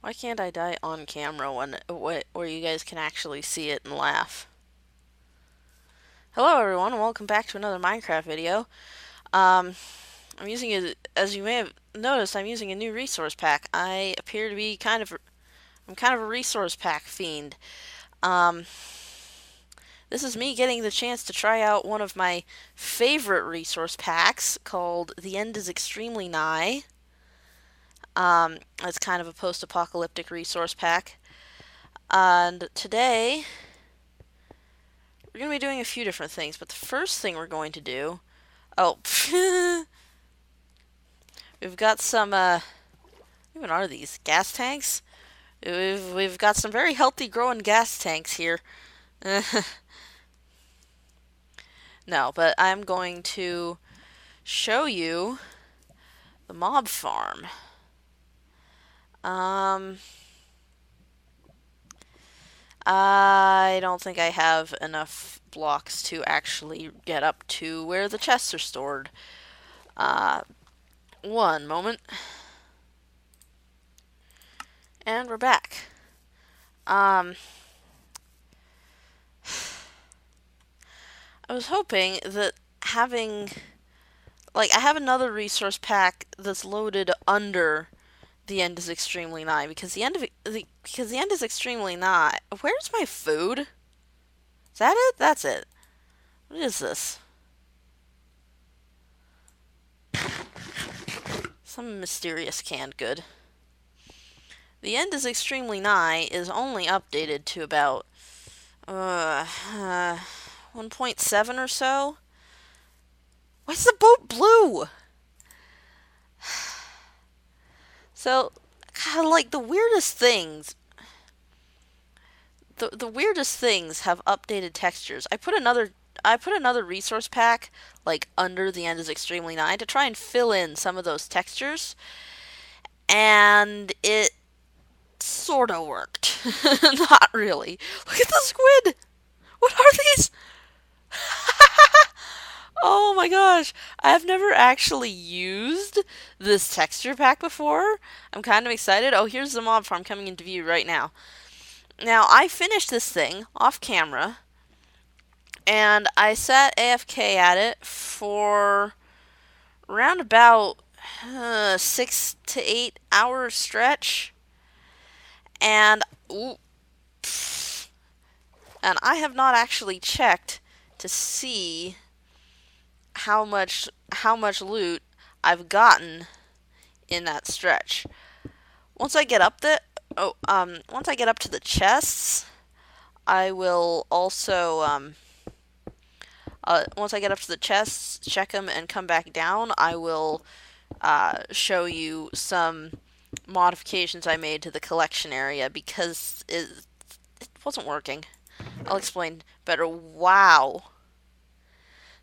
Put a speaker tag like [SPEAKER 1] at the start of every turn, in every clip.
[SPEAKER 1] Why can't I die on camera where you guys can actually see it and laugh? Hello everyone, and welcome back to another Minecraft video. Um, as you may have noticed, I'm using a new resource pack. I appear to be I'm kind of a resource pack fiend. Um, this is me getting the chance to try out one of my favorite resource packs called The End is Extremely Nigh. It's kind of a post-apocalyptic resource pack. And today, we're going to be doing a few different things, but the first thing we're going to do... Oh, we've got some, even are these? Gas tanks? We've got some very healthy growing gas tanks here. No, but I'm going to show you the mob farm. I don't think I have enough blocks to actually get up to where the chests are stored. One moment. And we're back. I was hoping that having... Like, I have another resource pack that's loaded under the end is extremely nigh, because because the end is extremely nigh. Where's my food? Is that it? That's it. What is this? Some mysterious canned good. The end is extremely nigh is only updated to about 1.7 or so. Why is the boat blue? So, God, like the weirdest things. The weirdest things have updated textures. I put another resource pack like under the end is extremely nigh to try and fill in some of those textures, and it sort of worked. Not really. Look at the squid. What are these? Oh my gosh. I've never actually used this texture pack before. I'm kind of excited. Oh, here's the mob farm coming into view right now. Now, I finished this thing off camera, and I sat AFK at it for around about 6 to 8 hour stretch, and ooh, and I have not actually checked to see how much loot I've gotten in that stretch. Once I get up once I get up to the chests, I will also once I get up to the chests, check them, and come back down, I will show you some modifications I made to the collection area because it wasn't working. I'll explain better. Wow.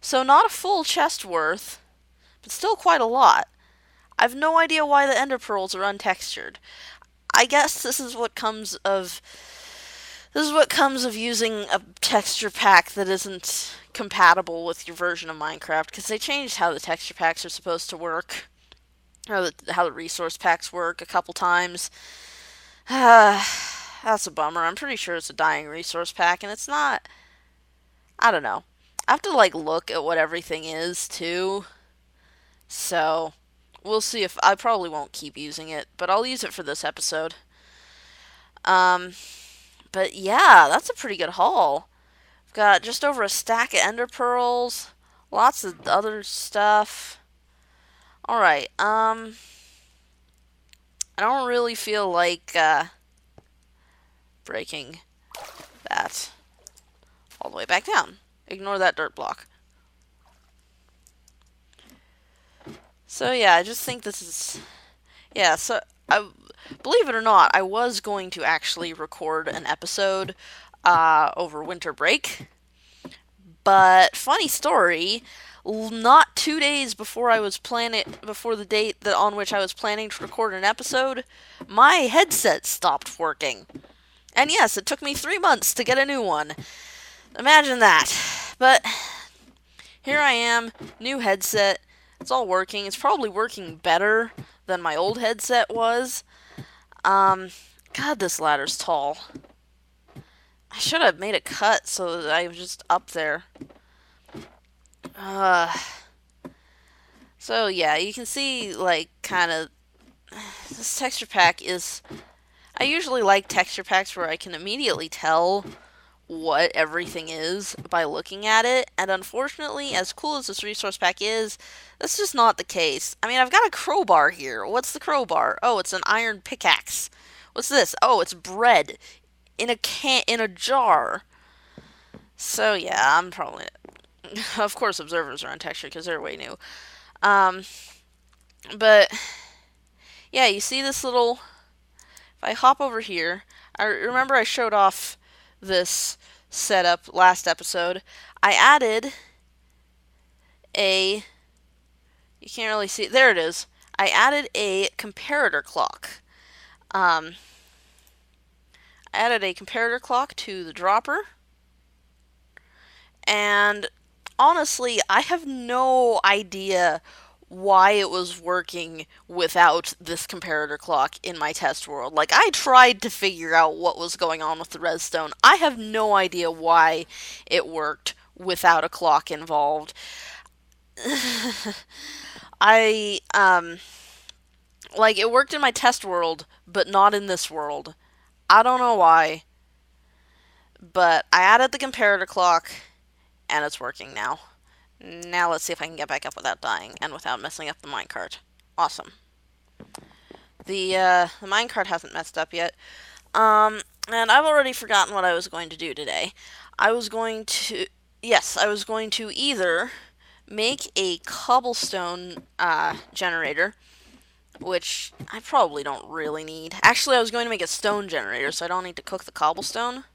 [SPEAKER 1] So not a full chest worth, but still quite a lot. I've no idea why the ender pearls are untextured. I guess this is what comes of using a texture pack that isn't compatible with your version of Minecraft, because they changed how the texture packs are supposed to work, how the resource packs work a couple times. That's a bummer. I'm pretty sure it's a dying resource pack, and it's not. I don't know. I have to like look at what everything is too. So we'll see. If I probably won't keep using it, but I'll use it for this episode. But yeah, that's a pretty good haul. I've got just over a stack of ender pearls, lots of other stuff. All right. I don't really feel like breaking that all the way back down. Ignore that dirt block. So yeah, I just think this is... Yeah, so believe it or not, I was going to actually record an episode over winter break. But funny story, not 2 days before before the date on which I was planning to record an episode, my headset stopped working. And yes, it took me 3 months to get a new one. Imagine that. But here I am, new headset. It's all working. It's probably working better than my old headset was. God, this ladder's tall. I should have made a cut so that I was just up there. Uh, so yeah, you can see, like, kind of, this texture pack is, I usually like texture packs where I can immediately tell what everything is by looking at it, and unfortunately, as cool as this resource pack is, that's just not the case. I mean, I've got a crowbar here. What's the crowbar? Oh, it's an iron pickaxe. What's this? Oh, it's bread in a jar. So yeah, I'm probably, of course, observers are untextured because they're way new. Um, but yeah, you see this little. If I hop over here, I remember I showed off this setup last episode. I added a. You can't really see. There it is. I added a comparator clock. Um, I added a comparator clock to the dropper, and honestly, I have no idea why it was working without this comparator clock in my test world. Like, I tried to figure out what was going on with the redstone. I have no idea why it worked without a clock involved. I, like, it worked in my test world, but not in this world. I don't know why, but I added the comparator clock, and it's working now. Now let's see if I can get back up without dying and without messing up the minecart. Awesome. The minecart hasn't messed up yet. And I've already forgotten what I was going to do today. I was going to, yes, I was going to either make a cobblestone generator, which I probably don't really need. Actually, I was going to make a stone generator, so I don't need to cook the cobblestone.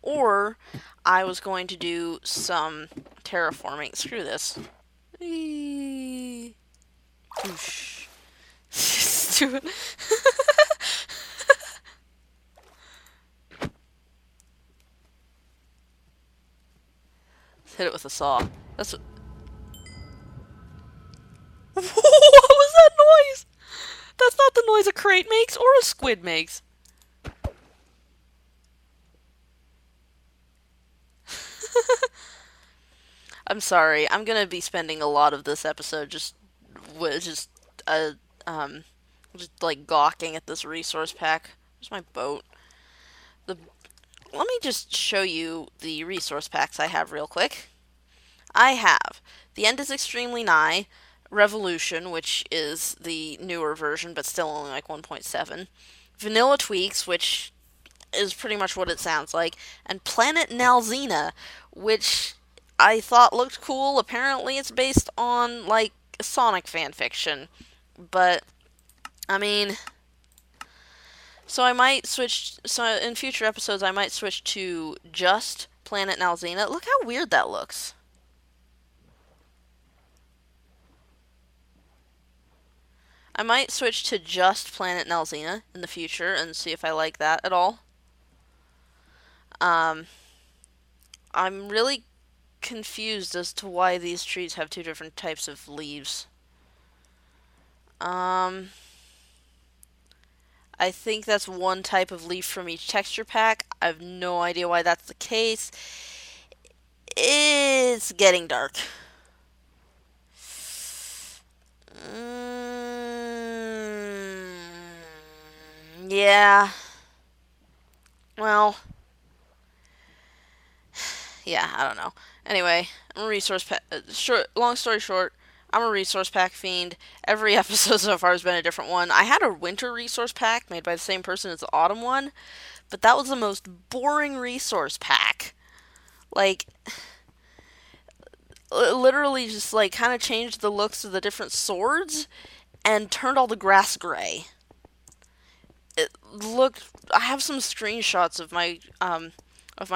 [SPEAKER 1] Or I was going to do some terraforming. Screw this. Stupid. Hit it with a saw. That's what. What was that noise? That's not the noise a crate makes or a squid makes. I'm sorry. I'm gonna be spending a lot of this episode uh um just like gawking at this resource pack. Where's my boat? The Let me just show you the resource packs I have real quick. I have The End is Extremely Nigh, Revolution, which is the newer version, but still only like 1.7. Vanilla Tweaks, which is pretty much what it sounds like, and Planet Nalzina, which I thought looked cool. Apparently, it's based on like Sonic fanfiction, but I mean, so I might switch. So in future episodes, I might switch to just Planet Nalzina. Look how weird that looks. I might switch to just Planet Nalzina in the future and see if I like that at all. Um, I'm really confused as to why these trees have two different types of leaves. I think that's one type of leaf from each texture pack. I have no idea why that's the case. It's getting dark. Yeah. Well, yeah, I don't know. Anyway, I'm a resource pack. Long story short, I'm a resource pack fiend. Every episode so far has been a different one. I had a winter resource pack made by the same person as the autumn one, but that was the most boring resource pack. Like, literally just like kind of changed the looks of the different swords and turned all the grass gray. It looked. I have some screenshots of my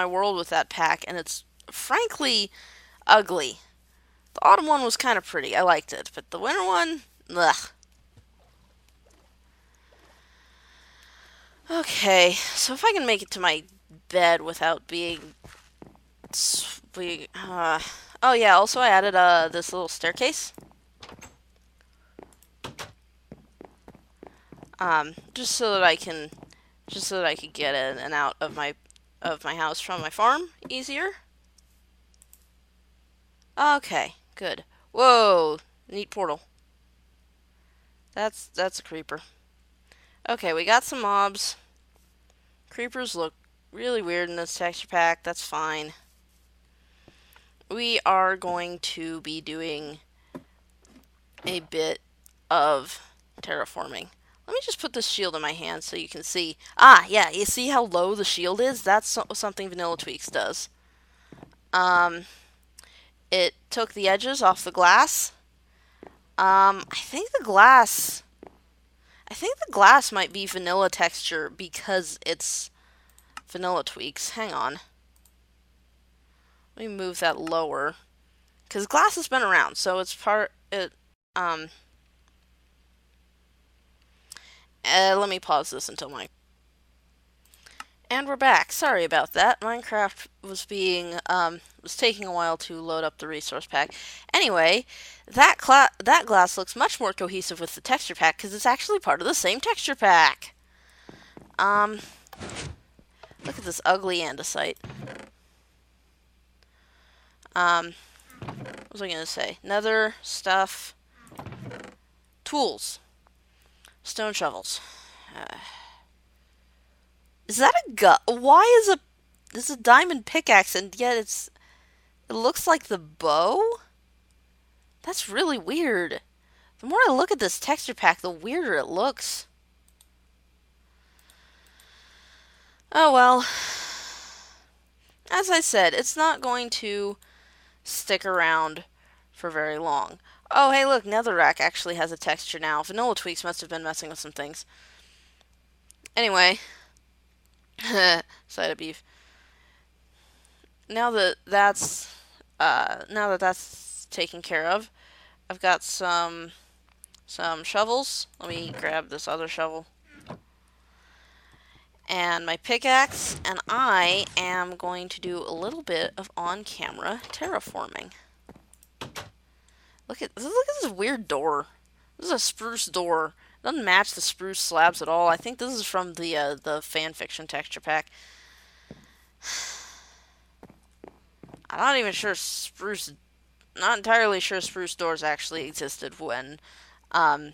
[SPEAKER 1] world with that pack, and it's frankly ugly. The autumn one was kind of pretty. I liked it, but the winter one, ugh. Okay, so if I can make it to my bed without being, oh yeah. Also, I added this little staircase. Just so that I can just so that I could get in and out of my house from my farm easier. Okay, good. Whoa, neat portal. That's a creeper. Okay, we got some mobs. Creepers look really weird in this texture pack. That's fine. We are going to be doing a bit of terraforming. Let me just put this shield in my hand so you can see. Ah, yeah, you see how low the shield is? That's something Vanilla Tweaks does. It took the edges off the glass. I think the glass might be vanilla texture because it's Vanilla Tweaks. Hang on. Let me move that lower. Because glass has been around, so it's let me pause this until my... And we're back. Sorry about that. Minecraft was taking a while to load up the resource pack. Anyway, that glass looks much more cohesive with the texture pack because it's actually part of the same texture pack. Look at this ugly andesite. What was I gonna say? Nether stuff. Tools. Stone shovels. Is that a gut? Why is this a diamond pickaxe and yet it looks like the bow? That's really weird. The more I look at this texture pack, the weirder it looks. Oh well. As I said, it's not going to stick around for very long. Oh, hey, look, Netherrack actually has a texture now. Vanilla Tweaks must have been messing with some things. Anyway, side of beef. Now that that's taken care of, I've got some shovels. Let me grab this other shovel. And my pickaxe, and I am going to do a little bit of on-camera terraforming. Look at this weird door. This is a spruce door. It doesn't match the spruce slabs at all. I think this is from the fanfiction texture pack. I'm not even sure spruce. Not entirely sure spruce doors actually existed when, yeah,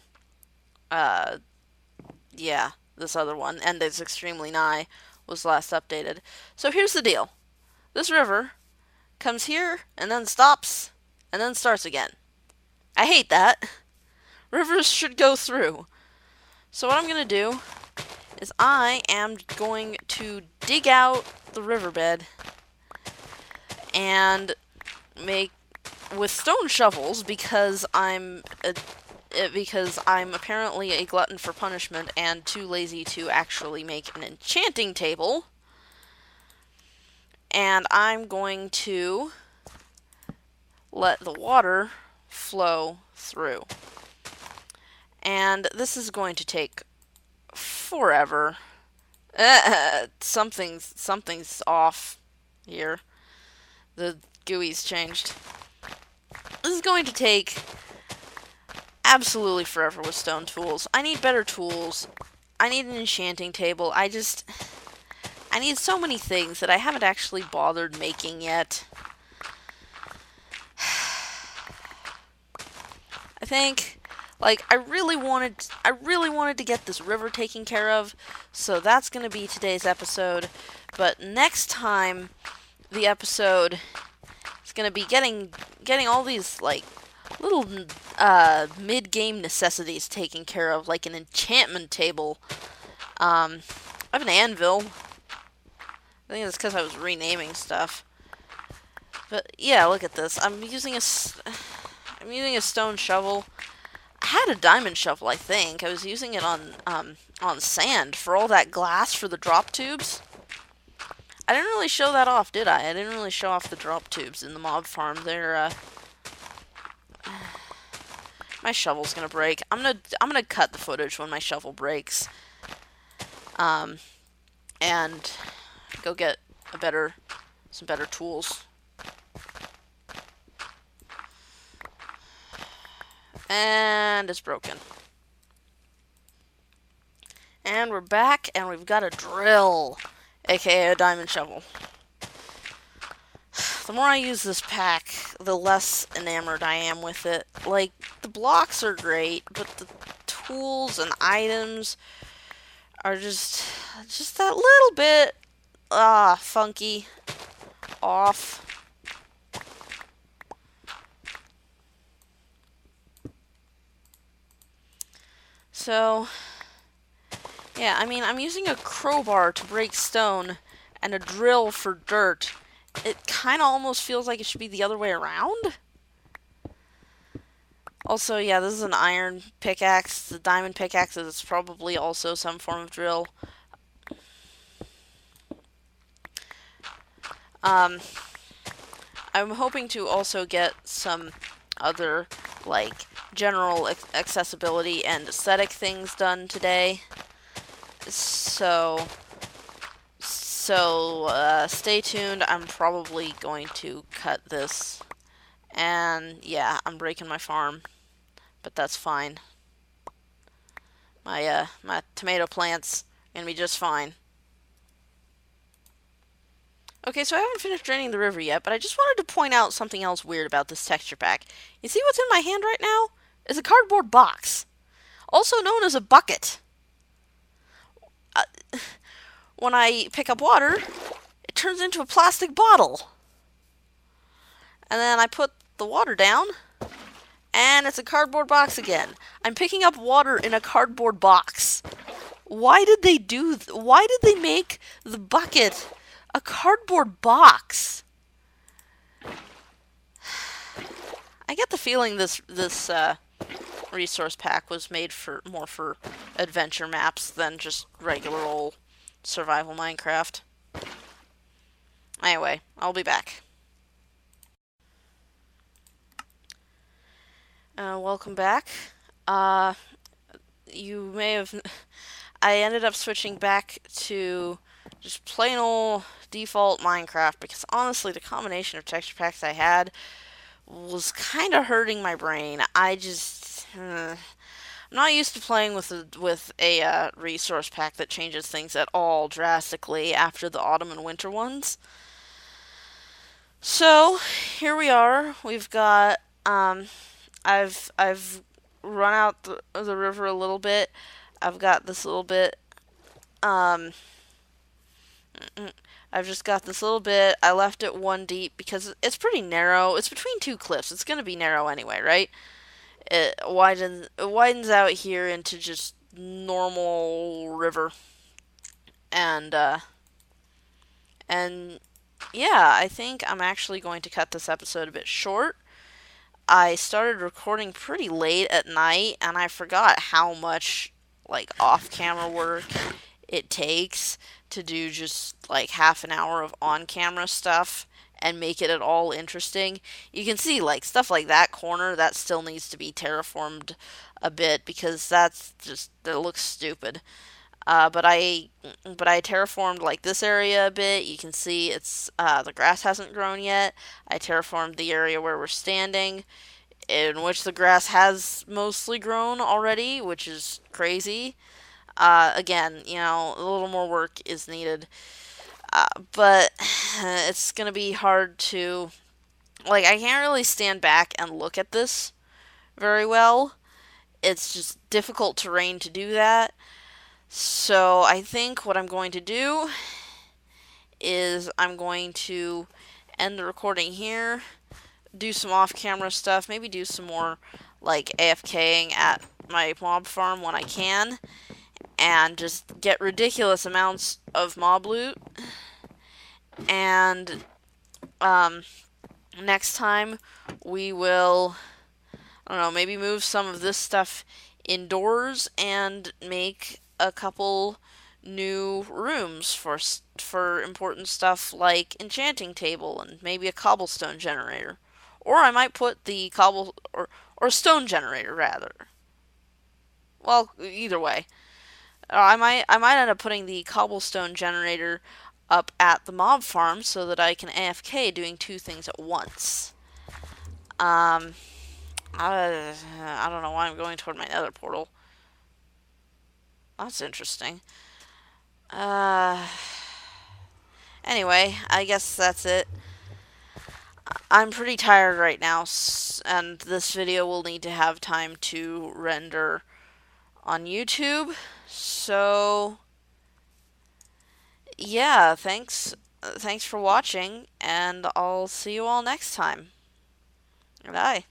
[SPEAKER 1] this other one, and it's extremely nigh, was last updated. So here's the deal. This river comes here and then stops and then starts again. I hate that. Rivers should go through. So what I'm going to do is I am going to dig out the riverbed and make with stone shovels because I'm apparently a glutton for punishment and too lazy to actually make an enchanting table. And I'm going to let the water flow through. And this is going to take forever. Something's off here. The GUI's changed. This is going to take absolutely forever with stone tools. I need better tools. I need an enchanting table. I need so many things that I haven't actually bothered making yet. I think, like, I really wanted to get this river taken care of, so that's going to be today's episode. But next time, the episode is going to be getting all these, like, little mid-game necessities taken care of, like an enchantment table. I have an anvil. I think it's because I was renaming stuff. But yeah, look at this. I'm using a stone shovel. I had a diamond shovel, I think. I was using it on sand for all that glass for the drop tubes. I didn't really show that off, did I? I didn't really show off the drop tubes in the mob farm. They're my shovel's gonna break. I'm gonna cut the footage when my shovel breaks. And go get some better tools. And it's broken. And we're back, and we've got a drill, aka a diamond shovel. The more I use this pack, the less enamored I am with it. Like, the blocks are great, but the tools and items are just that little bit, funky, off. So, yeah, I mean, I'm using a crowbar to break stone and a drill for dirt. It kind of almost feels like it should be the other way around. Also, yeah, this is an iron pickaxe. The diamond pickaxe is probably also some form of drill. I'm hoping to also get some other, like, general accessibility and aesthetic things done today. So stay tuned. I'm probably going to cut this. And, yeah, I'm breaking my farm. But that's fine. My tomato plants are gonna be just fine. Okay, so I haven't finished draining the river yet, but I just wanted to point out something else weird about this texture pack. You see what's in my hand right now? It's a cardboard box, also known as a bucket. Uh, when I pick up water, it turns into a plastic bottle. And then I put the water down, and it's a cardboard box again. I'm picking up water in a cardboard box. Why did they make the bucket a cardboard box? I get the feeling this resource pack was made more for adventure maps than just regular old survival Minecraft. Anyway, I'll be back. Welcome back. You may have... I ended up switching back to just plain old default Minecraft because honestly the combination of texture packs I had was kind of hurting my brain. I'm not used to playing with a resource pack that changes things at all drastically after the autumn and winter ones. So here we are. We've got I've run out the river a little bit. I've got this little bit. I've just got this little bit. I left it one deep because it's pretty narrow. It's between two cliffs. It's gonna be narrow anyway, right? It widens out here into just normal river, and and yeah, I think I'm actually going to cut this episode a bit short. I started recording pretty late at night, and I forgot how much like off-camera work it takes to do just like half an hour of on-camera stuff and make it at all interesting. You can see like stuff like that corner that still needs to be terraformed a bit because that looks stupid. But I terraformed like this area a bit. You can see it's the grass hasn't grown yet. I terraformed the area where we're standing, in which the grass has mostly grown already, which is crazy. Again, you know, a little more work is needed. But it's going to be hard to... Like, I can't really stand back and look at this very well. It's just difficult terrain to do that. So I think what I'm going to do is I'm going to end the recording here, do some off-camera stuff, maybe do some more like AFKing at my mob farm when I can, and just get ridiculous amounts of mob loot. And next time we will, I don't know, maybe move some of this stuff indoors and make a couple new rooms for important stuff like enchanting table and maybe a cobblestone generator. Or I might put the or stone generator rather. Well, either way. I might end up putting the cobblestone generator up at the mob farm so that I can AFK doing two things at once. I don't know why I'm going toward my nether portal. That's interesting. Uh, anyway, I guess that's it. I'm pretty tired right now, and this video will need to have time to render on YouTube. So, yeah, thanks for watching, and I'll see you all next time. Bye.